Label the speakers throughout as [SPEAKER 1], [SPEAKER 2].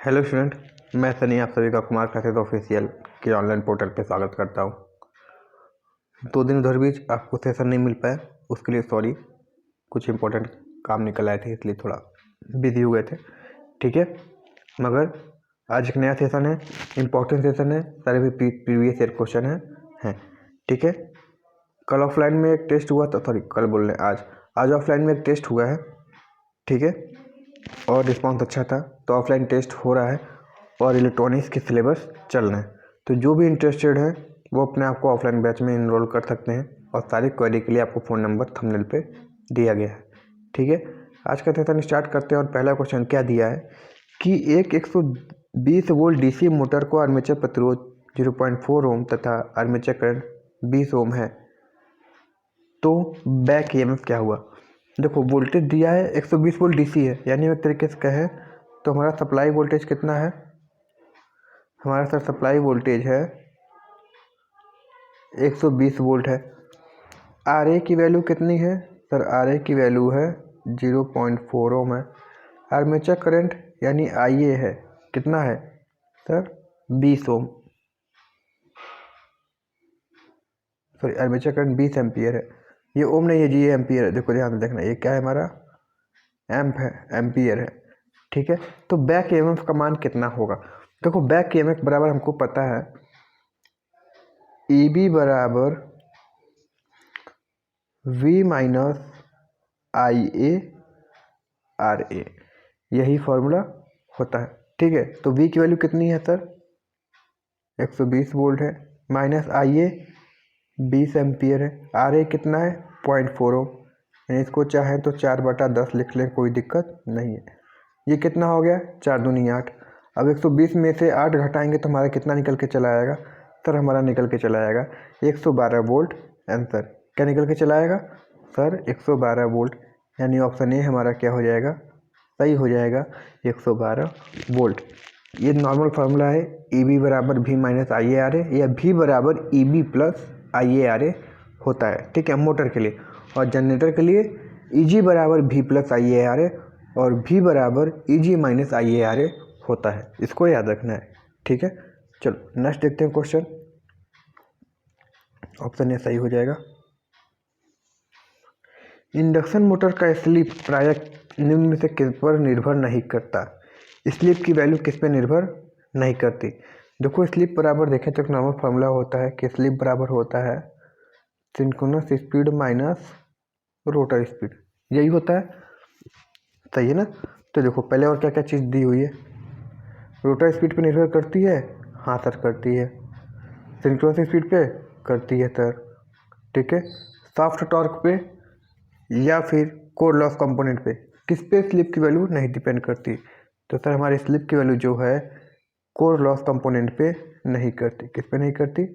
[SPEAKER 1] Hello student, मैं सनी आप सभी का कुमार क्लासेस ऑफिशियल के ऑनलाइन पोर्टल पे स्वागत करता हूँ। 2 दिन उधर बीच आपको सेशन नहीं मिल पाया, उसके लिए सॉरी। कुछ इंपॉर्टेंट काम निकल आए थे इसलिए थोड़ा बिजी हो गए थे, ठीक है। मगर आज एक नया सेशन है, इम्पोर्टेंट सेशन है, सारे भी प्रीवियस ईयर क्वेश्चन हैं, ठीक है। कल ऑफलाइन में एक टेस्ट हुआ था, सॉरी कल बोल रहे हैं, आज ऑफलाइन में एक टेस्ट हुआ है, ठीक है, और रिस्पॉन्स अच्छा था। तो ऑफलाइन टेस्ट हो रहा है और इलेक्ट्रॉनिक्स के सिलेबस चल रहे हैं। तो जो भी इंटरेस्टेड है वो अपने आप को ऑफलाइन बैच में इनरोल कर सकते हैं और सारी क्वेरी के लिए आपको फ़ोन नंबर थंबनेल पे दिया गया है, ठीक है। आज का सेशन स्टार्ट करते हैं और पहला क्वेश्चन क्या दिया है कि एक 120 वोल्ट डीसी मोटर को आर्मेचर प्रतिरोध 0.4 ओम तथा आर्मेचर करंट 20 ओम है, तो बैक ईएमएफ क्या हुआ। देखो वोल्टेज दिया है 120 वोल्ट डीसी है, यानी एक तरीके से कहें तो हमारा सप्लाई वोल्टेज कितना है, हमारा सर सप्लाई वोल्टेज है 120 वोल्ट है। आर ए की वैल्यू कितनी है सर, आर ए की वैल्यू है 0.4 ओम है। आर्मेचर करंट यानी आई ए है कितना है सर 20 ओम, सॉरी आर्मेचर करंट 20 एम्पियर है। ये ओम नहीं है जी, ये एम्पियर है। देखो ध्यान से देखना, ये क्या है हमारा एम्प है, एम्पियर है, ठीक है। तो बैक ईएमएफ का मान कितना होगा। देखो बैक ईएमएफ बराबर हमको पता है ई बी बराबर V minus I A R A, यही फॉर्मूला होता है, ठीक है। तो वी की वैल्यू कितनी है सर 120 वोल्ट है, माइनस आई ए 20 एम्पियर है, आर ए कितना है 0.4 ओम, यानी इसको चाहें तो 4/10 लिख लें, कोई दिक्कत नहीं है। ये कितना हो गया 4 दूनी 8। अब 120 में से 8 घटाएंगे तो हमारा कितना निकल के चला आएगा सर, हमारा निकल के चला आएगा 112 वोल्ट आंसर। क्या निकल के चला आएगा सर 112 वोल्ट, यानी ऑप्शन ए हमारा क्या हो जाएगा, सही हो जाएगा 112 वोल्ट। ये नॉर्मल फार्मूला है, ई बी बराबर भी माइनस आई ए आर ए या भी बराबर E B plus I A R A होता है, ठीक है, मोटर के लिए। और जनरेटर के लिए ई जी बराबर भी प्लस आई ए आर ए और भी बराबर ई जी minus I A R A होता है, इसको याद रखना है, ठीक है। चलो नेक्स्ट देखते हैं क्वेश्चन, ऑप्शन ए सही हो जाएगा। इंडक्शन मोटर का स्लिप प्रायः निम्न में से किस पर निर्भर नहीं करता। स्लिप की वैल्यू किस पर निर्भर नहीं करती। देखो स्लिप बराबर देखें तो एक नॉर्मल फार्मूला होता है कि स्लिप बराबर होता है synchronous speed minus rotor speed, यही होता है, सही है ना। तो देखो पहले और क्या क्या चीज़ दी हुई है, रोटर स्पीड पे निर्भर करती है, हाँ सर करती है। सिंक्रोनस स्पीड पे करती है सर, ठीक है। सॉफ्ट टॉर्क पे या फिर कोर लॉस कंपोनेंट पे, किस पे स्लिप की वैल्यू नहीं डिपेंड करती। तो सर हमारी स्लिप की वैल्यू जो है कोर लॉस कंपोनेंट पे नहीं करती, किस पे नहीं करती,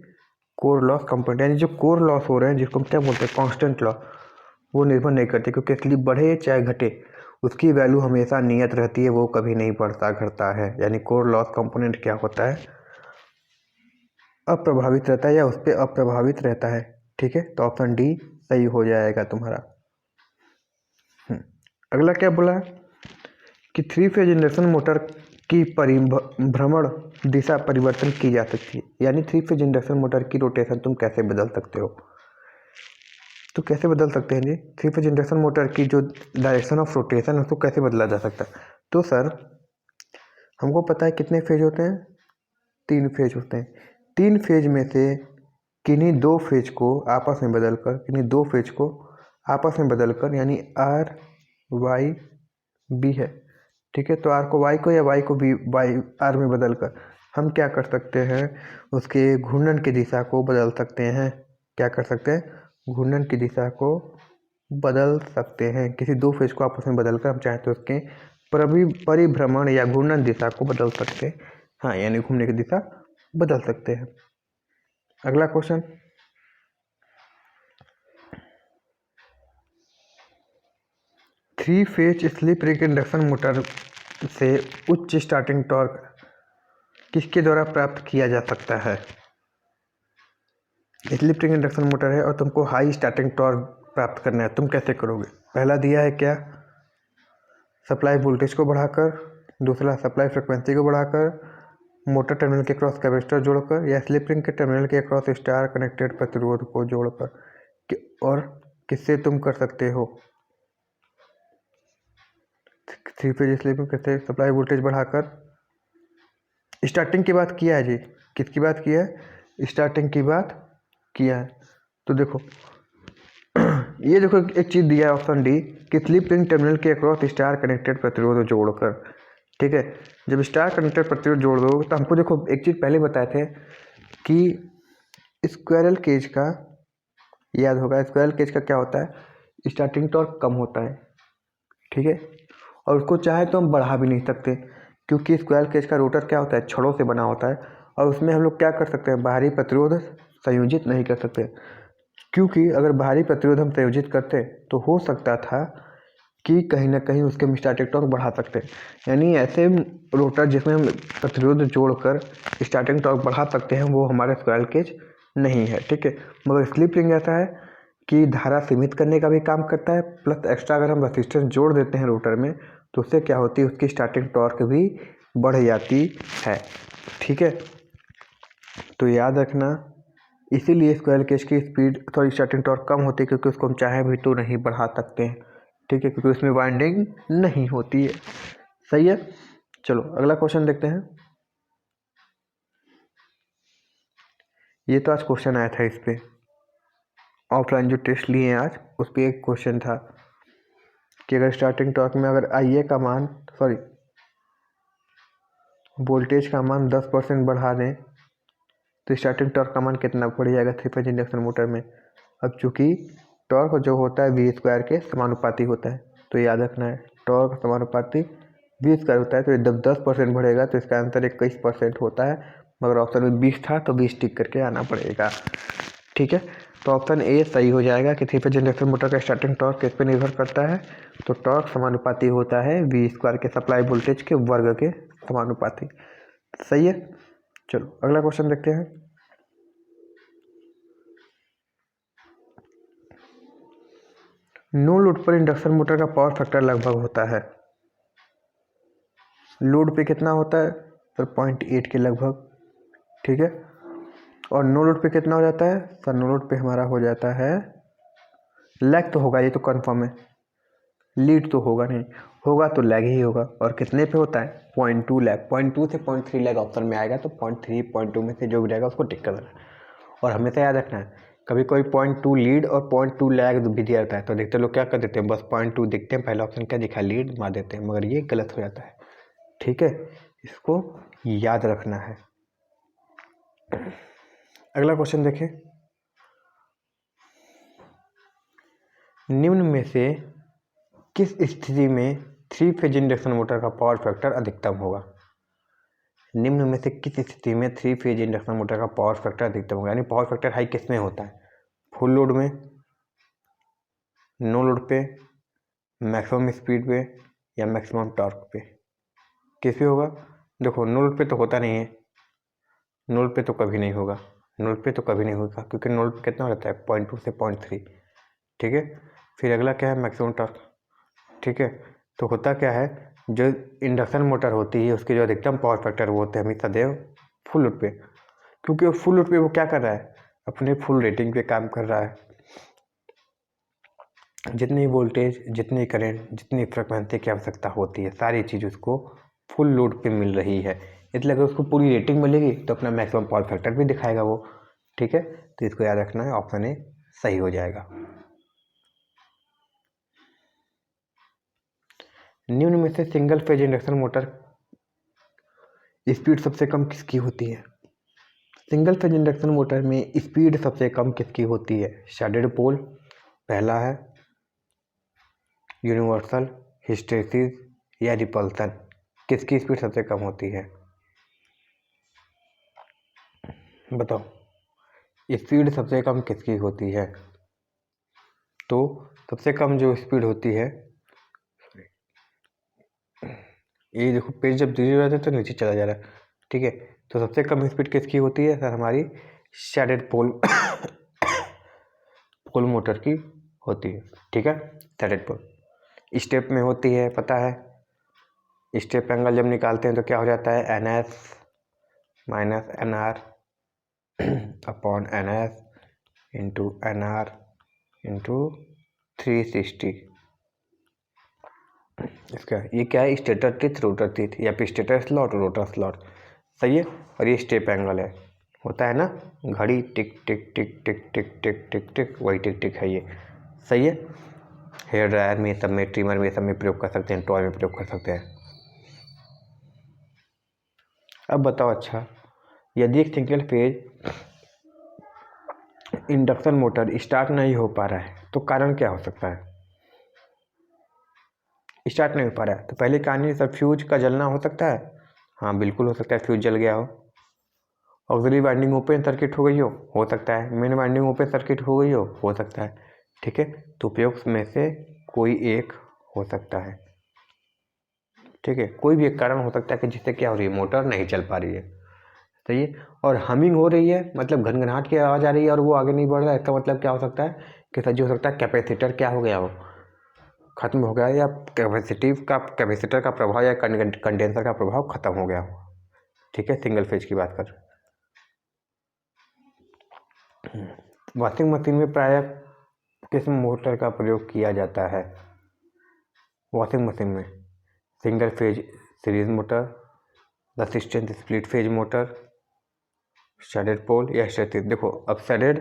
[SPEAKER 1] कोर लॉस कंपोनेंट, यानी जो कोर लॉस हो रहे हैं जिसको हम क्या बोलते हैं कांस्टेंट लॉस, वो निर्भर नहीं करती, क्योंकि स्लिप बढ़े चाहे घटे उसकी वैल्यू हमेशा नियत रहती है, वो कभी नहीं बढ़ता घटता है। यानी कोर लॉस कंपोनेंट क्या होता है, अप्रभावित रहता है या उस पर अप्रभावित रहता है, ठीक है। तो ऑप्शन डी सही हो जाएगा तुम्हारा। अगला क्या बोला है कि 3 फेज इंडक्शन मोटर की परिभ्रमण दिशा परिवर्तन की जा सकती है, यानी 3 फेज इंडक्शन मोटर की रोटेशन तुम कैसे बदल सकते हो। तो कैसे बदल सकते हैं जी, 3 फेज इंडक्शन मोटर की जो डायरेक्शन ऑफ रोटेशन है उसको कैसे बदला जा सकता है। तो सर हमको पता है कितने फेज होते हैं, 3 फेज होते हैं। 3 फेज में से किन्हीं 2 फेज को आपस में बदलकर, किन्हीं 2 फेज को आपस में बदलकर, यानी आर वाई बी है, ठीक है। तो आर को वाई को या वाई को बी वाई आर में बदलकर हम क्या कर सकते हैं, उसके घूर्णन की दिशा को बदल सकते हैं। क्या कर सकते हैं, घूर्णन की दिशा को बदल सकते हैं। किसी 2 फेज को आपस में बदलकर हम चाहें तो उसके परिभ्रमण या घूर्णन दिशा को बदल सकते हैं, हाँ, यानी घूमने की दिशा बदल सकते हैं। अगला question, three phase slip ring induction motor से उच्च स्टार्टिंग टॉर्क किसके द्वारा प्राप्त किया जा सकता है। स्लिप रिंग इंडक्शन मोटर है और तुमको हाई स्टार्टिंग टॉर्क प्राप्त करना है, तुम कैसे करोगे। पहला दिया है क्या, सप्लाई वोल्टेज को बढ़ाकर, दूसरा सप्लाई फ्रिक्वेंसी को बढ़ाकर, मोटर टर्मिनल के क्रॉस कैपेसिटर जोड़कर, या स्लिप रिंग के टर्मिनल के क्रॉस स्टार कनेक्टेड प्रतिरोध को जोड़कर। और किससे तुम कर सकते हो? 3 फेज स्लिप रिंग कैसे सप्लाई वोल्टेज बढ़ाकर। स्टार्टिंग की बात किया है जी, किसकी बात किया है? स्टार्टिंग की बात किया है। तो देखो ये देखो एक चीज़ दिया है ऑप्शन डी कि स्लिप रिंग टर्मिनल के अक्रॉस स्टार कनेक्टेड प्रतिरोध जोड़कर। ठीक है, जब स्टार कनेक्टेड प्रतिरोध जोड़ दो तो हमको देखो एक चीज़ पहले बताए थे कि स्क्वायरल केज का, याद होगा स्क्वायरल केज का क्या होता है? स्टार्टिंग टॉर्क कम होता है। ठीक है, और उसको चाहे तो हम बढ़ा भी नहीं सकते, क्योंकि स्क्वायरल केज का रोटर क्या होता है? छड़ों से बना होता है, और उसमें हम लोग क्या कर सकते हैं? बाहरी प्रतिरोध संयोजित नहीं कर सकते, क्योंकि अगर बाहरी प्रतिरोध हम संयोजित करते तो हो सकता था कि कहीं ना कहीं उसके हम स्टार्टिंग टॉर्क बढ़ा सकते हैं। यानी ऐसे रोटर जिसमें हम प्रतिरोध जोड़कर स्टार्टिंग टॉर्क बढ़ा सकते हैं वो हमारे स्क्वायरल केज नहीं है। ठीक है, मगर स्लिप रिंग ऐसा है कि धारा सीमित करने का भी काम करता है, प्लस एक्स्ट्रा अगर हम रजिस्टेंस जोड़ देते हैं रोटर में तो उससे क्या होती है? उसकी स्टार्टिंग टॉर्क भी बढ़ जाती है। ठीक है, तो याद रखना, इसीलिए स्क्वायरल केज की स्टार्टिंग टॉर्क कम होती है, क्योंकि उसको हम चाहे भी तो नहीं बढ़ा सकते हैं। ठीक है, क्योंकि उसमें वाइंडिंग नहीं होती है। सही है, चलो अगला क्वेश्चन देखते हैं। ये तो आज क्वेश्चन आया था, इस पे ऑफलाइन जो टेस्ट लिए हैं आज उस पर एक क्वेश्चन था कि अगर स्टार्टिंग टॉर्क में अगर IA का मान वोल्टेज का मान 10% बढ़ा दें तो स्टार्टिंग टॉर्क का मान कितना बढ़ जाएगा 3 फेज इंडक्शन मोटर में। अब चूंकि टॉर्क जो होता है V स्क्वायर के समानुपाती होता है, तो याद रखना है टॉर्क समानुपाती V स्क्वायर होता है, तो जब 10% बढ़ेगा तो इसका आंसर 21% होता है, मगर ऑप्शन में 20 था तो 20 टिक करके आना पड़ेगा। ठीक है, तो ऑप्शन ए सही हो जाएगा कि 3 फेज इंडक्शन मोटर का स्टार्टिंग टॉर्क किस पे निर्भर करता है? तो टॉर्क समानुपाती होता है V स्क्वायर के सप्लाई वोल्टेज के वर्ग के समानुपाती। सही है, चलो अगला क्वेश्चन देखते हैं। नो लोड पर इंडक्शन मोटर का पावर फैक्टर लगभग होता है, लोड पे कितना होता है? सर 0.8 के लगभग। ठीक है, और नो लोड पे कितना हो जाता है? सर नो लोड पे हमारा हो जाता है, लैग तो होगा, ये तो कंफर्म है, लीड तो होगा नहीं, होगा तो लैग ही होगा। और कितने पे होता है? 0.2 लैग, 0.2 से 0.3 लैग ऑप्शन में आएगा, तो 0.3 0.2 में से जो भी रहेगा उसको टिक कर देना। और हमेशा याद रखना है, कभी कोई 0.2 लीड और 0.2 लैग भी दिया जाता है तो देखते लोग क्या कर देते हैं, बस 0.2 दिखते हैं, पहला ऑप्शन क्या दिखा? लीड मार देते हैं, मगर ये गलत हो जाता है। ठीक है, इसको याद रखना है। अगला क्वेश्चन देखें, निम्न में से किस स्थिति में 3 फेज इंडक्शन मोटर का पावर फैक्टर अधिकतम होगा? निम्न में से किस स्थिति में 3 फेज इंडक्शन मोटर का पावर फैक्टर अधिकतम होगा? यानी पावर फैक्टर हाई किस में होता है? फुल लोड में, नो लोड पे, मैक्सिमम स्पीड पे, या मैक्सिमम टॉर्क पे? किस पे होगा? देखो नो लोड पे तो होता नहीं है, नो लोड पे तो कभी नहीं होगा, नो लोड पे तो कभी नहीं होगा, क्योंकि नो लोड पे कितना रहता है? 0.2 से 0.3। ठीक है, फिर अगला क्या है? Maximum torque. ठीक है, तो होता क्या है, जो इंडक्शन मोटर होती है उसके जो अधिकतम पावर फैक्टर वो होते हैं हमेशा सदैव फुल लोड पे, क्योंकि वो फुल लोड पे वो क्या कर रहा है? अपने फुल रेटिंग पे काम कर रहा है। जितनी वोल्टेज, जितनी करंट, जितनी फ्रिक्वेंसी की आवश्यकता होती है सारी चीज़ उसको फुल लोड पे मिल रही है, इसलिए अगर उसको पूरी रेटिंग मिलेगी तो अपना मैक्सिमम पावर फैक्टर भी दिखाएगा वो। ठीक है, तो इसको याद रखना है, ऑप्शन ए सही हो जाएगा। निम्न में से single phase induction motor speed सबसे कम किसकी होती है? सिंगल फेज इंडक्शन मोटर में स्पीड सबसे कम किसकी होती है? शैडेड पोल पहला है, यूनिवर्सल, हिस्टैरिसीस, या रिपल्सन? किसकी स्पीड सबसे कम होती है? बताओ, स्पीड सबसे कम किसकी होती है? तो सबसे कम जो स्पीड होती है, ये देखो पेज जब धीरे हो जाता है तो नीचे चला जा रहा है। ठीक है, तो सबसे कम स्पीड किसकी होती है? सर हमारी शैडेड पोल पोल मोटर की होती है। ठीक है, शैडेड पोल स्टेप में होती है, पता है, स्टेप एंगल जब निकालते हैं तो क्या हो जाता है, N S minus N R upon N S into N R into 360। इसका ये क्या है, स्टेटर टिथ रोटर टिथ या फिर स्टेटर स्लॉट रोटर स्लॉट, सही है। और ये स्टेप एंगल है, होता है ना घड़ी टिक टिक टिक टिक टिक टिक टिक टिक, वही टिक टिक है ये, सही है। हेयर ड्रायर में, सब में, ट्रिमर में, सब में प्रयोग कर सकते हैं, टॉय में प्रयोग कर सकते हैं। अब बताओ, अच्छा यदि एक single phase induction motor start नहीं हो पा रहा है तो कारण क्या हो सकता है, स्टार्ट नहीं हो पा रहा है तो पहले कहानी सर फ्यूज का जलना हो सकता है, हाँ बिल्कुल हो सकता है, फ्यूज जल गया हो। ऑक्सिलरी वाइंडिंग ओपन सर्किट हो गई हो सकता है। मेन वाइंडिंग ओपन सर्किट हो गई हो सकता है, ठीक है। तो उपयोग में से कोई एक हो सकता है, ठीक है। कोई भी एक कारण हो सकता है कि जिससे क्या हो रही है, मोटर नहीं चल पा रही है, सही है। और हमिंग हो रही है, मतलब घनघनाहट की आवाज़ आ रही है और वो आगे नहीं बढ़ रहा है, इसका मतलब क्या हो सकता है कि सर जी हो सकता है कैपेसिटर क्या हो गया हो, खत्म हो गया, या कैपेसिटर का प्रभाव या कंडेंसर का प्रभाव खत्म हो गया हो, ठीक है। सिंगल फेज की बात कर। वॉशिंग मशीन में प्रायः किस मोटर का प्रयोग किया जाता है, वॉशिंग मशीन में single phase series motor, resistant split phase motor, shaded pole या हिस्टैरिसीस। देखो अब शेडेड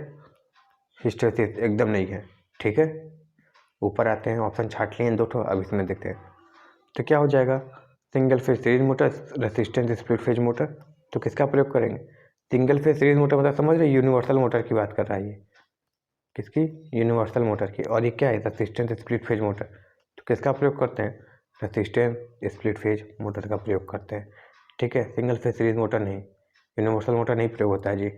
[SPEAKER 1] हिस्टैरिसीस एकदम नहीं है, ठीक है। ऊपर आते हैं, ऑप्शन छाट लिए हैं दो ठो, अब इसमें देखते हैं तो क्या हो जाएगा। Single phase series motor, resistant split phase motor, तो किसका प्रयोग करेंगे। सिंगल फेज सीरीज मोटर मतलब समझ रहे, यूनिवर्सल मोटर की बात कर रहा है ये, किसकी, यूनिवर्सल मोटर की। और ये क्या है, रेसिस्टेंट स्प्लिट फेज मोटर, तो किसका प्रयोग करते हैं, रेसिस्टेंट स्प्लिट फेज मोटर का प्रयोग करते हैं, ठीक है। सिंगल फेज सीरीज मोटर नहीं, यूनिवर्सल मोटर नहीं प्रयोग होता है जी,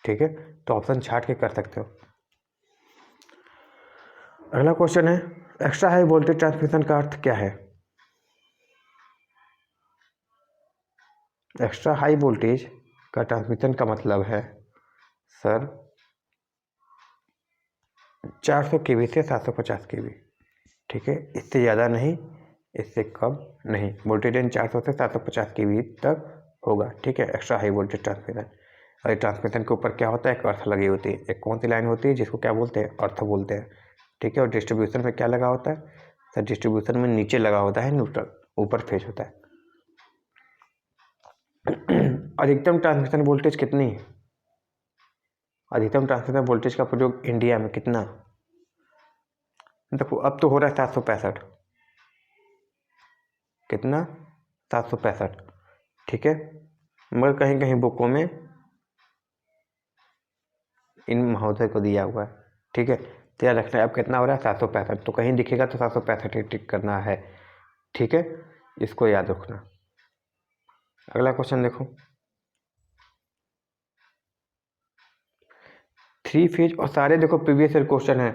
[SPEAKER 1] ठीक है। तो ऑप्शन छाट के कर सकते हो। अगला क्वेश्चन है, एक्स्ट्रा हाई वोल्टेज ट्रांसमिशन का अर्थ क्या है। एक्स्ट्रा हाई वोल्टेज का ट्रांसमिशन का मतलब है सर 400 केवी से 750 केवी, ठीक है। इससे ज़्यादा नहीं, इससे कम नहीं, वोल्टेज रेंज 400 से 750 केवी तक होगा, ठीक है। एक्स्ट्रा हाई वोल्टेज ट्रांसमिशन, और ट्रांसमिशन के ऊपर क्या होता है, एक अर्थ लगी होती है, एक कौन सी लाइन होती है जिसको क्या बोलते हैं, अर्थ बोलते हैं, ठीक है। और डिस्ट्रीब्यूशन में क्या लगा होता है सर, डिस्ट्रीब्यूशन में नीचे लगा होता है न्यूट्रल, ऊपर फेज होता है। अधिकतम ट्रांसमिशन वोल्टेज कितनी है, अधिकतम ट्रांसमिशन वोल्टेज का प्रयोग इंडिया में कितना, देखो अब तो हो रहा है 765, कितना, 765, ठीक है। मगर कहीं कहीं बुकों में इन महोदय को दिया हुआ है, ठीक है। तो याद रखना है अब कितना हो रहा है, 765, तो कहीं दिखेगा तो 765 ही टिक करना है, ठीक है। इसको याद रखना। अगला क्वेश्चन देखो, 3 फेज, और सारे देखो प्रीवियस ईयर क्वेश्चन है,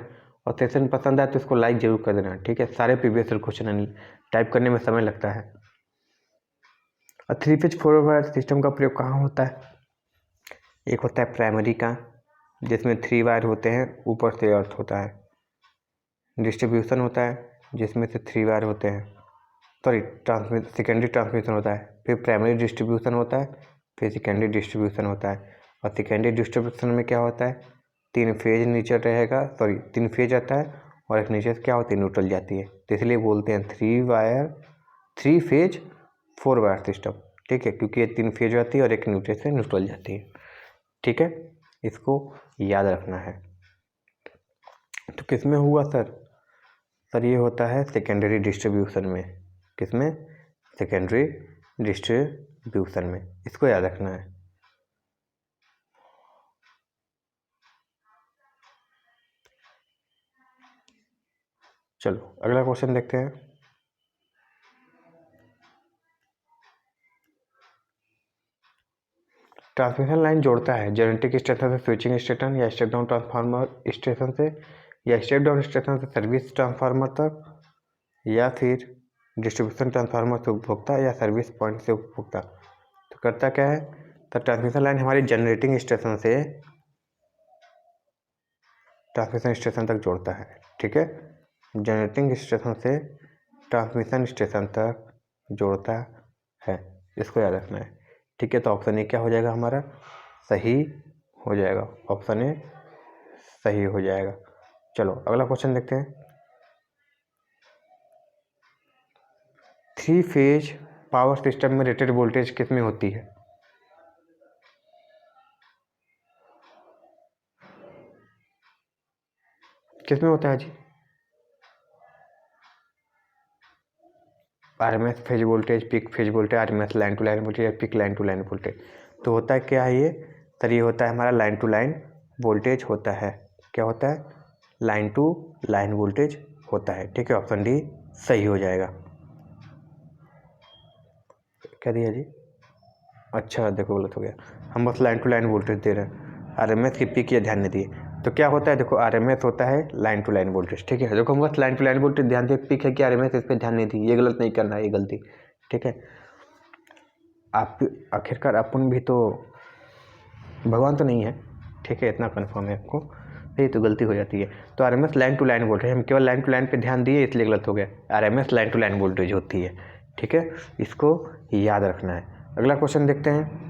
[SPEAKER 1] और सेशन पसंद आए तो इसको लाइक जरूर कर देना, ठीक है। सारे प्रीवियस ईयर क्वेश्चन टाइप करने में समय लगता है। और 3 फेज 4 वायर सिस्टम का प्रयोग कहाँ होता है, एक होता है प्राइमरी का, जिसमें 3 वायर होते हैं, ऊपर से अर्थ होता है। डिस्ट्रीब्यूशन होता है जिसमें से 3 वायर होते हैं, सॉरी सेकेंडरी ट्रांसमिशन होता है, फिर प्राइमरी डिस्ट्रीब्यूशन होता है, फिर सेकेंडरी डिस्ट्रीब्यूशन होता है। और सेकेंडरी डिस्ट्रीब्यूशन में क्या होता है, 3 फेज नीचे रहेगा, सॉरी 3 फेज आता है और एक नीचे से क्या होती है, न्यूट्रल जाती है, तो इसलिए बोलते हैं 3 फेज 4 वायर सिस्टम, ठीक है। क्योंकि ये 3 फेज आती है और एक न्यूट्रल से न्यूट्रल जाती है, ठीक है। इसको याद रखना है। तो किस में हुआ सर ये होता है सेकेंडरी डिस्ट्रीब्यूशन में, किसमें, सेकेंडरी डिस्ट्रीब्यूशन में, इसको याद रखना है। चलो अगला क्वेश्चन देखते हैं। ट्रांसमिशन लाइन जोड़ता है जेनेटिक स्टेशन से स्विचिंग स्टेशन, या स्टेप डाउन ट्रांसफार्मर स्टेशन से, या स्टेप डाउन स्टेशन से सर्विस ट्रांसफार्मर तक, या फिर डिस्ट्रीब्यूशन ट्रांसफार्मर से उपभोक्ता, या सर्विस पॉइंट से उपभोक्ता। तो करता क्या है, तो ट्रांसमिशन लाइन हमारी जनरेटिंग स्टेशन से ट्रांसमिशन स्टेशन तक जोड़ता है, ठीक है। जनरेटिंग स्टेशन से ट्रांसमिशन स्टेशन तक जोड़ता है, इसको याद रखना है। ठीक है, तो ऑप्शन ए क्या हो जाएगा हमारा, सही हो जाएगा। ऑप्शन ए सही हो जाएगा। चलो अगला क्वेश्चन देखते हैं। 3 फेज पावर सिस्टम में रेटेड वोल्टेज कितनी होती है? किसमें होता है जी? RMS phase voltage, peak phase voltage, RMS line to line voltage या peak line to line voltage. तो होता है क्या है ये सर, ये होता है हमारा लाइन टू लाइन वोल्टेज होता है। क्या होता है? लाइन टू लाइन वोल्टेज होता है। ठीक है, ऑप्शन डी सही हो जाएगा। क्या दिया जी? अच्छा देखो गलत हो गया, हम बस लाइन टू लाइन वोल्टेज दे रहे हैं, आरएमएस की पीक ये ध्यान नहीं दिए। तो क्या होता है, देखो आरएमएस होता है लाइन टू लाइन वोल्टेज। ठीक है, देखो हम बस लाइन टू लाइन वोल्टेज ध्यान दे, पीक है कि आरएमएस इस पर ध्यान नहीं दी, ये गलत नहीं करना है, ये गलती। ठीक है, आप आखिरकार अपन भी तो भगवान तो नहीं है। ठीक है, इतना कन्फर्म है आपको, ये तो गलती हो जाती है। तो RMS line to line voltage, हम केवल लाइन टू लाइन पे ध्यान दिए इसलिए गलत हो गया। RMS line to line voltage होती है। ठीक है, इसको याद रखना है। अगला क्वेश्चन देखते हैं।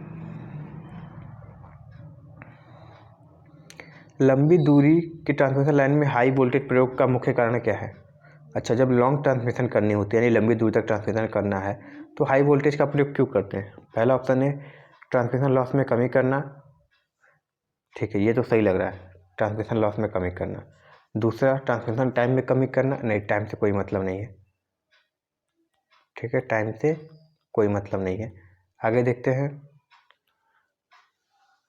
[SPEAKER 1] लंबी दूरी की ट्रांसमिशन लाइन में हाई वोल्टेज प्रयोग का मुख्य कारण क्या है? अच्छा, जब लॉन्ग ट्रांसमिशन करनी होती है यानी लंबी दूरी तक ट्रांसमिशन करना है तो हाई वोल्टेज का प्रयोग क्यों करते हैं? पहला ऑप्शन है ट्रांसमिशन लॉस में कमी करना। ठीक है, ये तो सही लग रहा है, ट्रांसमिशन लॉस में कमी करना। दूसरा, ट्रांसमिशन टाइम में कमी करना। नहीं, टाइम से कोई मतलब नहीं है। ठीक है, टाइम से कोई मतलब नहीं है। आगे देखते हैं।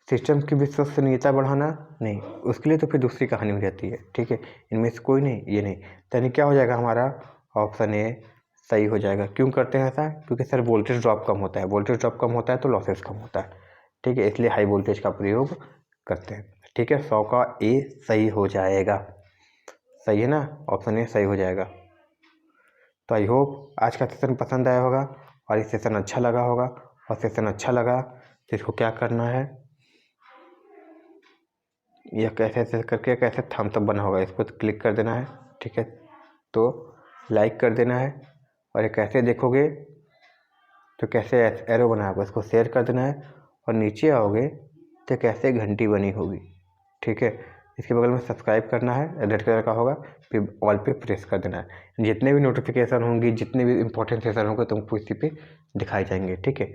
[SPEAKER 1] सिस्टम की विश्वसनीयता बढ़ाना। नहीं, उसके लिए तो फिर दूसरी कहानी हो जाती है। ठीक है, इनमें से कोई नहीं, ये नहीं। यानी क्या हो जाएगा हमारा, ऑप्शन ए सही हो जाएगा। क्यों करते हैं ऐसा? क्योंकि सर वोल्टेज ड्रॉप कम होता है, वोल्टेज ड्रॉप कम होता है तो लॉसेस कम होता है। ठीक है, इसलिए हाई वोल्टेज का प्रयोग करते हैं। ठीक है, 100 का ए सही हो जाएगा। सही है ना, ऑप्शन ए सही हो जाएगा। तो आई होप आज का सेशन पसंद आया होगा और ये सेशन अच्छा लगा होगा। और सेशन अच्छा लगा तो इसको क्या करना है, यह कैसे ऐसे करके कैसे थम्स अप बना होगा, इस पर क्लिक कर देना है। ठीक है, तो लाइक कर देना है। और ये कैसे देखोगे तो कैसे एरो बना होगा, इसको शेयर कर देना है। और नीचे आओगे तो कैसे घंटी बनी होगी। ठीक है, इसके बगल में सब्सक्राइब करना है, रेड कलर का होगा, फिर ऑल पे प्रेस कर देना है। जितने भी नोटिफिकेशन होंगी, जितने भी इंपॉर्टेंट सेशन होंगे तुमको इसी पे दिखाए जाएंगे। ठीक है,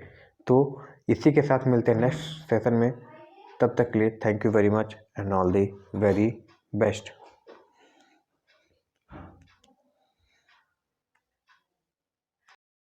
[SPEAKER 1] तो इसी के साथ मिलते हैं नेक्स्ट सेशन में। तब तक के लिए thank you very much and all the very best.